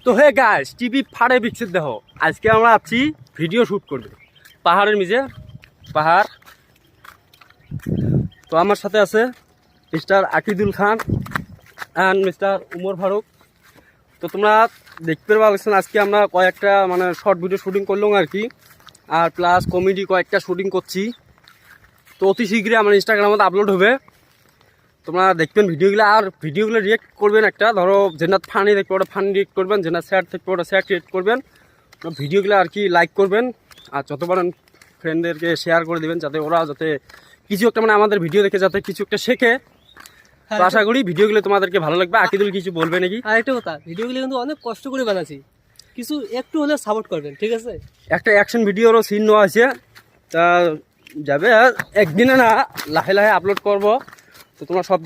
তো hey guys TV ফাড়ে বিকশিত দেহ আজকে আমরা আছি ভিডিও শ্যুট করবে পাহাড়ের মিজে পাহাড়। তো আমার সাথে আছে mister Akidul Khan and mister Umar Faruk. তো তোমরা দেখতে পাচ্ছেন আজকে আমরা কয়েকটা মানে শর্ট ভিডিও শুটিং করলাম আর কি, আর প্লাস কমেডি কয়েকটা শুটিং করছি। তো অতি শীঘ্রই আমার ইনস্টাগ্রামে আপলোড হবে, তোমরা দেখবেন ভিডিওগুলো। আর ভিডিওগুলো রিয়েক্ট করবেন, একটা ধরো যেটা ফানি দেখবে ওটা ফানি রিয়েক্ট করবেন, যেটা স্যাড দেখবে ওটা স্যাড রিয়েক্ট করবেন। ভিডিওগুলো আর কি লাইক করবেন আর যত পারেন ফ্রেন্ডদেরকে শেয়ার করে দেবেন, যাতে ওরা যাতে কিছু একটা মানে আমাদের ভিডিও দেখে যাতে কিছু একটা শেখে। তো আশা করি ভিডিওগুলো তোমাদেরকে ভালো লাগবে। আকিদুল কিছু বলবে নাকি? আর একটা কথা, ভিডিওগুলো কিন্তু অনেক কষ্ট করে বানাচ্ছি, কিছু একটু হলে সাপোর্ট করবেন, ঠিক আছে? একটা অ্যাকশন ভিডিওরও সিন নেওয়া আছে, তা যাবে একদিনে না লাহে লাহে আপলোড করব। তো তোমরা সব